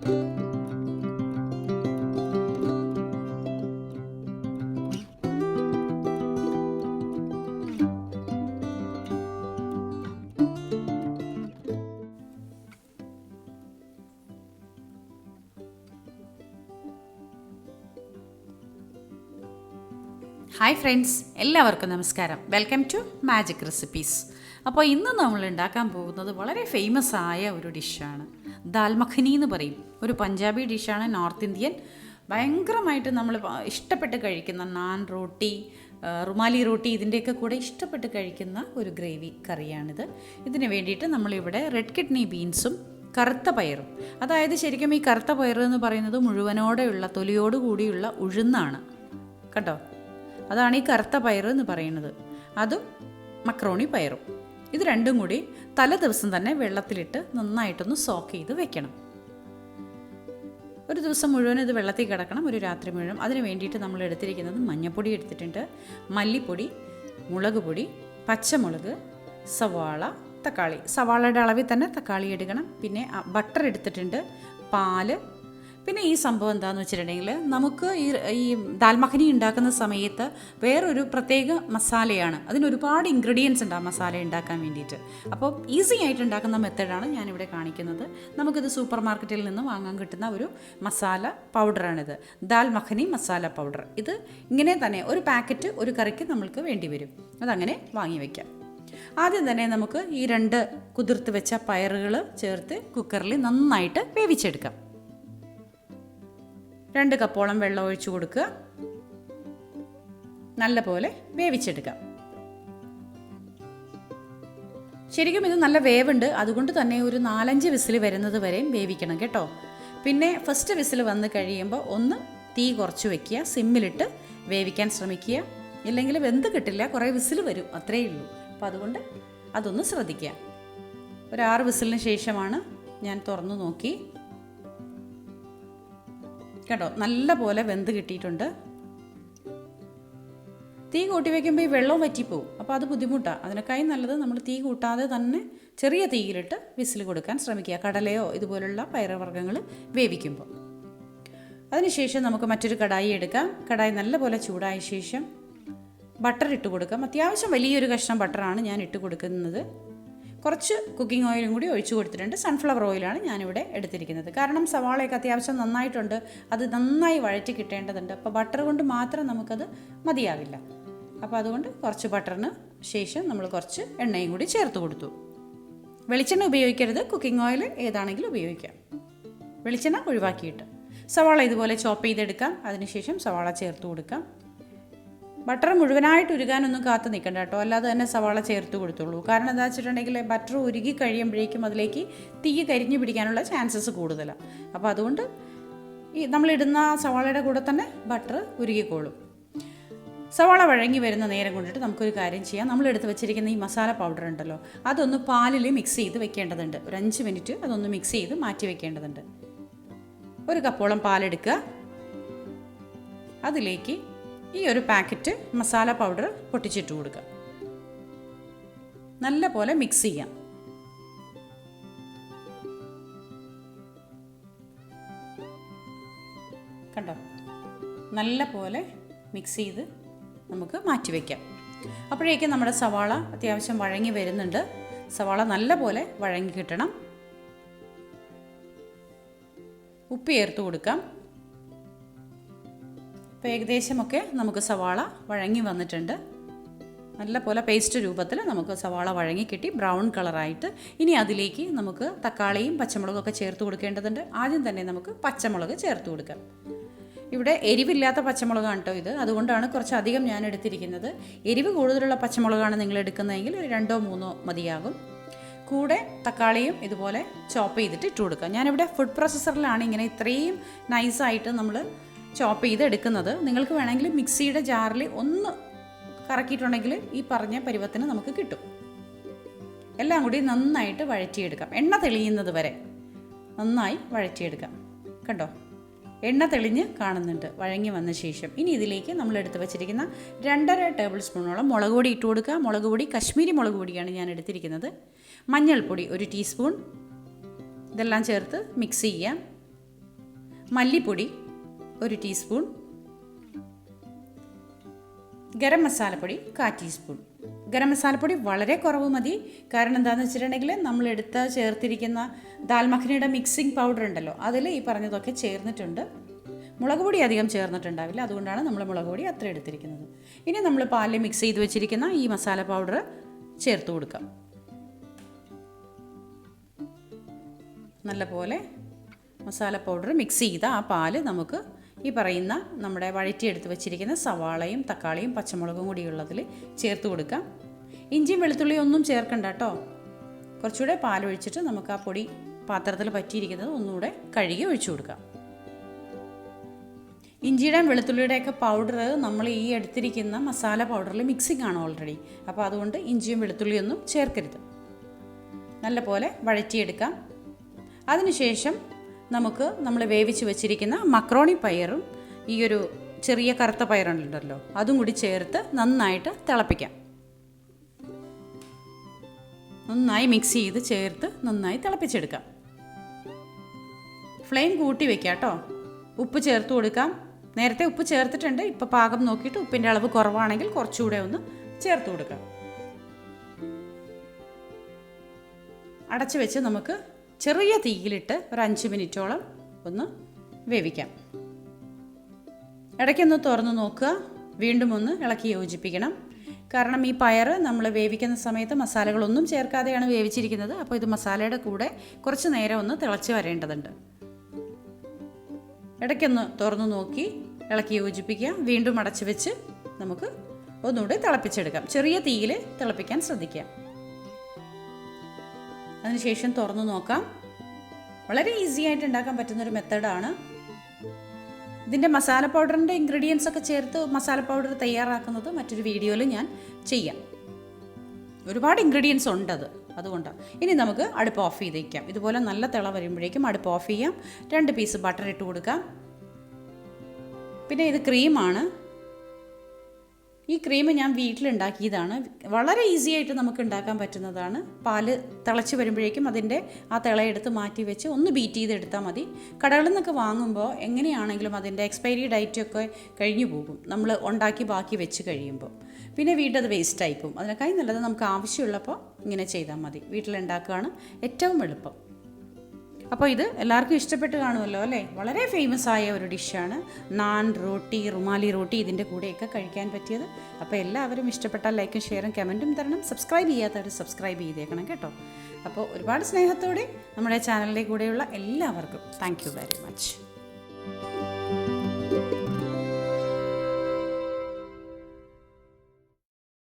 Hi friends, എല്ലാവർക്കും നമസ്കാരം. Welcome to magic recipes. അപ്പോൾ ഇന്ന് നമ്മൾ ഉണ്ടാക്കാൻ പോകുന്നത് വളരെ ഫേമസ് ആയ ഒരു ഡിഷാണ്. ദാൽ മഖനി എന്ന് പറയും. ഒരു പഞ്ചാബി ഡിഷാണ്, നോർത്ത് ഇന്ത്യൻ. ഭയങ്കരമായിട്ട് നമ്മൾ ഇഷ്ടപ്പെട്ട് കഴിക്കുന്ന നാൻ റോട്ടി, റുമാലി റോട്ടി, ഇതിൻ്റെയൊക്കെ കൂടെ ഇഷ്ടപ്പെട്ട് കഴിക്കുന്ന ഒരു ഗ്രേവി കറിയാണിത്. ഇതിന് വേണ്ടിയിട്ട് നമ്മളിവിടെ റെഡ് കിഡ്നി ബീൻസും കറുത്ത പയറും, അതായത് ശരിക്കും ഈ കറുത്ത പയർ എന്ന് പറയുന്നത് മുഴുവനോടെയുള്ള തൊലിയോട് കൂടിയുള്ള ഉഴുന്നാണ് കേട്ടോ. അതാണ് ഈ കറുത്ത പയർ എന്ന് പറയുന്നത്. അതും മക്രോണി പയറും, ഇത് രണ്ടും കൂടി തലേ ദിവസം തന്നെ വെള്ളത്തിലിട്ട് നന്നായിട്ടൊന്ന് സോക്ക് ചെയ്ത് വെക്കണം. ഒരു ദിവസം മുഴുവൻ ഇത് വെള്ളത്തിൽ കിടക്കണം, ഒരു രാത്രി മുഴുവൻ. അതിന് വേണ്ടിയിട്ട് നമ്മൾ എടുത്തിരിക്കുന്നത് മഞ്ഞൾപ്പൊടി എടുത്തിട്ടുണ്ട്, മല്ലിപ്പൊടി, മുളക് പൊടി, പച്ചമുളക്, സവാള, തക്കാളി. സവാളയുടെ അളവിൽ തന്നെ തക്കാളി എടുക്കണം. പിന്നെ ബട്ടർ എടുത്തിട്ടുണ്ട്, പാല്. പിന്നെ ഈ സംഭവം എന്താണെന്ന് വെച്ചിട്ടുണ്ടെങ്കിൽ, നമുക്ക് ഈ ദാൽ മഖനി ഉണ്ടാക്കുന്ന സമയത്ത് വേറൊരു പ്രത്യേക മസാലയാണ്. അതിനൊരുപാട് ഇൻഗ്രീഡിയൻസ് ഉണ്ട് ആ മസാല ഉണ്ടാക്കാൻ വേണ്ടിയിട്ട്. അപ്പോൾ ഈസി ആയിട്ട് ഉണ്ടാക്കുന്ന മെത്തേഡാണ് ഞാനിവിടെ കാണിക്കുന്നത്. നമുക്കിത് സൂപ്പർ മാർക്കറ്റിൽ നിന്ന് വാങ്ങാൻ കിട്ടുന്ന ഒരു മസാല പൗഡറാണിത്, ദാൽ മഖനി മസാല പൗഡർ. ഇത് ഇങ്ങനെ തന്നെ ഒരു പാക്കറ്റ് ഒരു കറിക്ക് നമ്മൾക്ക് വേണ്ടി വരും. അതങ്ങനെ വാങ്ങി വയ്ക്കാം. ആദ്യം തന്നെ നമുക്ക് ഈ 2 കുതിർത്ത് വെച്ച പയറുകൾ ചേർത്ത് കുക്കറിൽ നന്നായിട്ട് വേവിച്ചെടുക്കാം. 2 കപ്പോളം വെള്ളം ഒഴിച്ചു കൊടുക്കുക, നല്ലപോലെ വേവിച്ചെടുക്കാം. ശരിക്കും ഇത് നല്ല വേവുണ്ട്, അതുകൊണ്ട് തന്നെ ഒരു 4-5 വിസിൽ വരുന്നത് വരെയും വേവിക്കണം കേട്ടോ. പിന്നെ ഫസ്റ്റ് വിസിൽ വന്ന് കഴിയുമ്പോൾ ഒന്ന് തീ കുറച്ച് വയ്ക്കുക, സിമ്മിലിട്ട് വേവിക്കാൻ ശ്രമിക്കുക. ഇല്ലെങ്കിൽ വെന്ത് കിട്ടില്ല, കുറേ വിസിൽ വരും, അത്രയേ ഉള്ളൂ. അപ്പോൾ അതുകൊണ്ട് അതൊന്ന് ശ്രദ്ധിക്കുക. ഒരു 6 വിസിലിന് ശേഷമാണ് ഞാൻ തുറന്നു നോക്കി കേട്ടോ. നല്ല പോലെ വെന്ത് കിട്ടിയിട്ടുണ്ട്. തീ കൂട്ടി വയ്ക്കുമ്പോൾ ഈ വെള്ളവും വറ്റിപ്പോവും, അപ്പോൾ അത് ബുദ്ധിമുട്ടാണ്. അതിനേക്കായി നല്ലത് നമ്മൾ തീ കൂട്ടാതെ തന്നെ ചെറിയ തീയിലിട്ട് വിസിൽ കൊടുക്കാൻ ശ്രമിക്കുക, കടലയോ ഇതുപോലുള്ള പയറുവർഗ്ഗങ്ങൾ വേവിക്കുമ്പോൾ. അതിനുശേഷം നമുക്ക് മറ്റൊരു കടായി എടുക്കാം. കടായി നല്ലപോലെ ചൂടായ ശേഷം ബട്ടർ ഇട്ട് കൊടുക്കാം. അത്യാവശ്യം വലിയൊരു കഷ്ണം ബട്ടറാണ് ഞാൻ ഇട്ട് കൊടുക്കുന്നത്. കുറച്ച് കുക്കിംഗ് ഓയിലും കൂടി ഒഴിച്ചു കൊടുത്തിട്ടുണ്ട്. സൺഫ്ലവർ ഓയിലാണ് ഞാനിവിടെ എടുത്തിരിക്കുന്നത്. കാരണം സവാളയൊക്കെ അത്യാവശ്യം നന്നായിട്ടുണ്ട്, അത് നന്നായി വഴറ്റി കിട്ടേണ്ടതുണ്ട്. അപ്പോൾ ബട്ടർ കൊണ്ട് മാത്രം നമുക്കത് മതിയാവില്ല. അപ്പോൾ അതുകൊണ്ട് കുറച്ച് ബട്ടറിന് ശേഷം നമ്മൾ കുറച്ച് എണ്ണയും കൂടി ചേർത്ത് കൊടുത്തു. വെളിച്ചെണ്ണ ഉപയോഗിക്കരുത്, കുക്കിംഗ് ഓയിൽ ഏതാണെങ്കിലും ഉപയോഗിക്കാം. വെളിച്ചെണ്ണ ഒഴിവാക്കിയിട്ട് സവാള ഇതുപോലെ ചോപ്പ് ചെയ്തെടുക്കാം. അതിനുശേഷം സവാള ചേർത്ത് കൊടുക്കാം. ബട്ടർ മുഴുവനായിട്ട് ഉരുകാനൊന്നും കാത്തു നിൽക്കണ്ട കേട്ടോ, അല്ലാതെ തന്നെ സവാള ചേർത്ത് കൊടുത്തുള്ളൂ. കാരണം എന്താ വെച്ചിട്ടുണ്ടെങ്കിൽ ബട്ടർ ഉരുകി കഴിയുമ്പോഴേക്കും അതിലേക്ക് തീ കരിഞ്ഞു പിടിക്കാനുള്ള ചാൻസസ് കൂടുതലാണ്. അപ്പോൾ അതുകൊണ്ട് ഈ നമ്മളിടുന്ന സവാളയുടെ കൂടെ തന്നെ ബട്ടർ ഉരുകിക്കോളും. സവാള വഴങ്ങി വരുന്ന നേരം കൊണ്ടിട്ട് നമുക്കൊരു കാര്യം ചെയ്യാം. നമ്മളെടുത്ത് വെച്ചിരിക്കുന്ന ഈ മസാല പൗഡർ ഉണ്ടല്ലോ, അതൊന്ന് പാലിൽ മിക്സ് ചെയ്ത് വെക്കേണ്ടതുണ്ട്. ഒരു 5 മിനിറ്റ് അതൊന്ന് മിക്സ് ചെയ്ത് മാറ്റി വെക്കേണ്ടതുണ്ട്. 1 കപ്പോളം പാലെടുക്കുക. അതിലേക്ക് ഈ ഒരു പാക്കറ്റ് മസാല പൗഡർ പൊട്ടിച്ചിട്ട് കൊടുക്കുക. നല്ല പോലെ മിക്സ് ചെയ്യാം. കണ്ടോ, നല്ല പോലെ മിക്സ് ചെയ്ത് നമുക്ക് മാറ്റി വയ്ക്കാം. അപ്പോഴേക്കും നമ്മുടെ സവാള അത്യാവശ്യം വഴങ്ങി വരുന്നുണ്ട്. സവാള നല്ല പോലെ വഴങ്ങി കിട്ടണം. ഉപ്പ് ചേർത്ത് കൊടുക്കാം. ഇപ്പോൾ ഏകദേശമൊക്കെ നമുക്ക് സവാള വഴങ്ങി വന്നിട്ടുണ്ട്. നല്ല പോലെ പേസ്റ്റ് രൂപത്തിൽ നമുക്ക് സവാള വഴങ്ങി കിട്ടി, ബ്രൗൺ കളറായിട്ട്. ഇനി അതിലേക്ക് നമുക്ക് തക്കാളിയും പച്ചമുളകൊക്കെ ചേർത്ത് കൊടുക്കേണ്ടതുണ്ട്. ആദ്യം തന്നെ നമുക്ക് പച്ചമുളക് ചേർത്ത് കൊടുക്കാം. ഇവിടെ എരിവില്ലാത്ത പച്ചമുളകാണ് കേട്ടോ ഇത്, അതുകൊണ്ടാണ് കുറച്ചധികം ഞാൻ എടുത്തിരിക്കുന്നത്. എരിവ് കൂടുതലുള്ള പച്ചമുളകാണ് നിങ്ങൾ എടുക്കുന്നതെങ്കിൽ ഒരു 2-3 മതിയാകും. കൂടെ തക്കാളിയും ഇതുപോലെ ചോപ്പ് ചെയ്തിട്ട് ഇട്ട് കൊടുക്കുക. ഞാനിവിടെ ഫുഡ് പ്രോസസ്സറിലാണ് ഇങ്ങനെ ഇത്രയും നൈസായിട്ട് നമ്മൾ ചോപ്പ് ചെയ്ത് എടുക്കുന്നത്. നിങ്ങൾക്ക് വേണമെങ്കിൽ മിക്സിയുടെ ജാറിൽ ഒന്ന് കറക്കിയിട്ടുണ്ടെങ്കിൽ ഈ പറഞ്ഞ പരുവത്തിന് നമുക്ക് കിട്ടും. എല്ലാം കൂടി നന്നായിട്ട് വഴറ്റിയെടുക്കാം. എണ്ണ തെളിയുന്നത് വരെ നന്നായി വഴറ്റിയെടുക്കാം. കണ്ടോ, എണ്ണ തെളിഞ്ഞ് കാണുന്നുണ്ട് വഴങ്ങി വന്ന ശേഷം. ഇനി ഇതിലേക്ക് നമ്മൾ എടുത്ത് വെച്ചിരിക്കുന്ന 2.5 ടേബിൾ സ്പൂണോളം മുളക് പൊടി ഇട്ട് കൊടുക്കുക. മുളക് പൊടി കശ്മീരി മുളക് പൊടിയാണ് ഞാൻ എടുത്തിരിക്കുന്നത്. മഞ്ഞൾപ്പൊടി 1 ടീസ്പൂൺ. ഇതെല്ലാം ചേർത്ത് മിക്സ് ചെയ്യാം. മല്ലിപ്പൊടി 1 ടീസ്പൂൺ, ഗരം മസാലപ്പൊടി 1/4 ടീസ്പൂൺ. ഗരം മസാലപ്പൊടി വളരെ കുറവ് മതി. കാരണം എന്താണെന്ന് വെച്ചിട്ടുണ്ടെങ്കിൽ നമ്മൾ ചേർത്തിരിക്കുന്ന ദാൽ മഖനിയുടെ മിക്സിംഗ് പൗഡർ ഉണ്ടല്ലോ, അതിൽ ഈ പറഞ്ഞതൊക്കെ ചേർന്നിട്ടുണ്ട്. മുളക് പൊടി അധികം ചേർന്നിട്ടുണ്ടാവില്ല, അതുകൊണ്ടാണ് നമ്മൾ മുളക് പൊടി അത്ര എടുത്തിരിക്കുന്നത്. ഇനി നമ്മൾ പാലിൽ മിക്സ് ചെയ്ത് വെച്ചിരിക്കുന്ന ഈ മസാല പൗഡർ ചേർത്ത് കൊടുക്കാം. നല്ലപോലെ മസാല പൗഡർ മിക്സ് ചെയ്ത ആ പാല് നമുക്ക് ഈ പറയുന്ന നമ്മുടെ വഴറ്റിയെടുത്ത് വെച്ചിരിക്കുന്ന സവാളയും തക്കാളിയും പച്ചമുളകും കൂടിയുള്ളതിൽ ചേർത്ത് കൊടുക്കാം. ഇഞ്ചിയും വെളുത്തുള്ളിയും ഒന്നും ചേർക്കണ്ട കേട്ടോ. കുറച്ചുകൂടെ പാലൊഴിച്ചിട്ട് നമുക്ക് ആ പൊടി പാത്രത്തിൽ പറ്റിയിരിക്കുന്നത് ഒന്നുകൂടെ കഴുകി ഒഴിച്ചു കൊടുക്കാം. ഇഞ്ചിയുടെയും വെളുത്തുള്ളിയുടെയൊക്കെ പൗഡർ നമ്മൾ ഈ എടുത്തിരിക്കുന്ന മസാല പൗഡറിൽ മിക്സിംഗ് ആണ് ഓൾറെഡി. അപ്പോൾ അതുകൊണ്ട് ഇഞ്ചിയും വെളുത്തുള്ളിയൊന്നും ചേർക്കരുത്. നല്ലപോലെ വഴറ്റിയെടുക്കാം. അതിനുശേഷം നമ്മൾ വേവിച്ച് വെച്ചിരിക്കുന്ന മക്രോണി പയറും ഈ ഒരു ചെറിയ കറുത്ത പയറുണ്ടല്ലോ അതും കൂടി ചേർത്ത് നന്നായിട്ട് തിളപ്പിക്കാം. നന്നായി മിക്സ് ചെയ്ത് ചേർത്ത് നന്നായി തിളപ്പിച്ചെടുക്കാം. ഫ്ലെയിം കൂട്ടി വെക്കാം കേട്ടോ. ഉപ്പ് ചേർത്ത് കൊടുക്കാം. നേരത്തെ ഉപ്പ് ചേർത്തിട്ടുണ്ട്. ഇപ്പോൾ പാകം നോക്കിയിട്ട് ഉപ്പിൻ്റെ അളവ് കുറവാണെങ്കിൽ കുറച്ചുകൂടെ ഒന്ന് ചേർത്ത് കൊടുക്കാം. അടച്ചു വെച്ച് നമുക്ക് ചെറിയ തീയിലിട്ട് ഒരു 5 മിനിറ്റോളം ഒന്ന് വേവിക്കാം. ഇടയ്ക്കൊന്ന് തുറന്ന് നോക്കുക. വീണ്ടും ഒന്ന് ഇളക്കി യോജിപ്പിക്കണം. കാരണം ഈ പയർ നമ്മൾ വേവിക്കുന്ന സമയത്ത് മസാലകളൊന്നും ചേർക്കാതെയാണ് വേവിച്ചിരിക്കുന്നത്. അപ്പോൾ ഇത് മസാലയുടെ കൂടെ കുറച്ച് നേരം ഒന്ന് തിളച്ച് വരേണ്ടതുണ്ട്. ഇടയ്ക്കൊന്ന് തുറന്ന് നോക്കി ഇളക്കി യോജിപ്പിക്കുക. വീണ്ടും അടച്ചു വെച്ച് നമുക്ക് ഒന്നുകൂടി തിളപ്പിച്ചെടുക്കാം. ചെറിയ തീയിൽ തിളപ്പിക്കാൻ ശ്രദ്ധിക്കാം. അതിനുശേഷം തുറന്നു നോക്കാം. വളരെ ഈസി ആയിട്ട് ഉണ്ടാക്കാൻ പറ്റുന്നൊരു മെത്തേഡാണ്. ഇതിൻ്റെ മസാല പൗഡറിൻ്റെ ഇൻഗ്രീഡിയൻസ് ഒക്കെ ചേർത്ത് മസാല പൗഡർ തയ്യാറാക്കുന്നത് മറ്റൊരു വീഡിയോയിൽ ഞാൻ ചെയ്യാം. ഒരുപാട് ഇൻഗ്രീഡിയൻസ് ഉണ്ടത്, അതുകൊണ്ടാണ്. ഇനി നമുക്ക് അടുപ്പ് ഓഫ് ചെയ്ത് വയ്ക്കാം. ഇതുപോലെ നല്ല തിള വരുമ്പോഴേക്കും അടുപ്പ് ഓഫ് ചെയ്യാം. 2 പീസ് ബട്ടർ ഇട്ട് കൊടുക്കാം. പിന്നെ ഇത് ക്രീമാണ്. ഈ ക്രീം ഞാൻ വീട്ടിലുണ്ടാക്കിയതാണ്. വളരെ ഈസി ആയിട്ട് നമുക്ക് ഉണ്ടാക്കാൻ പറ്റുന്നതാണ്. പാല് തിളച്ച് വരുമ്പോഴേക്കും അതിൻ്റെ ആ തിളയെടുത്ത് മാറ്റി വെച്ച് ഒന്ന് ബീറ്റ് ചെയ്തെടുത്താൽ മതി. കടകളിൽ നിന്നൊക്കെ വാങ്ങുമ്പോൾ എങ്ങനെയാണെങ്കിലും അതിൻ്റെ എക്സ്പയറി ഡേറ്റൊക്കെ കഴിഞ്ഞു പോകും, നമ്മൾ ഉണ്ടാക്കി ബാക്കി വെച്ച് കഴിയുമ്പോൾ. പിന്നെ വീട്ടത് വേസ്റ്റായി പോകും. അതിനേക്കായി നല്ലത് നമുക്ക് ആവശ്യമുള്ളപ്പോൾ ഇങ്ങനെ ചെയ്താൽ മതി. വീട്ടിലുണ്ടാക്കുകയാണ് ഏറ്റവും എളുപ്പം. അപ്പോൾ ഇത് എല്ലാവർക്കും ഇഷ്ടപ്പെട്ട് കാണുമല്ലോ അല്ലേ? വളരെ ഫേമസ് ആയ ഒരു ഡിഷാണ്. നാൻ, റോട്ടി, റുമാലി റോട്ടി ഇതിൻ്റെ കൂടെയൊക്കെ കഴിക്കാൻ പറ്റിയത്. അപ്പോൾ എല്ലാവരും ഇഷ്ടപ്പെട്ടാൽ ലൈക്കും ഷെയറും കമൻറ്റും തരണം. സബ്സ്ക്രൈബ് ചെയ്യാത്തവർ സബ്സ്ക്രൈബ് ചെയ്തേക്കണം കേട്ടോ. അപ്പോൾ ഒരുപാട് സ്നേഹത്തോടെ നമ്മുടെ ചാനലിൻ്റെ കൂടെയുള്ള എല്ലാവർക്കും താങ്ക് യു വെരി മച്ച്.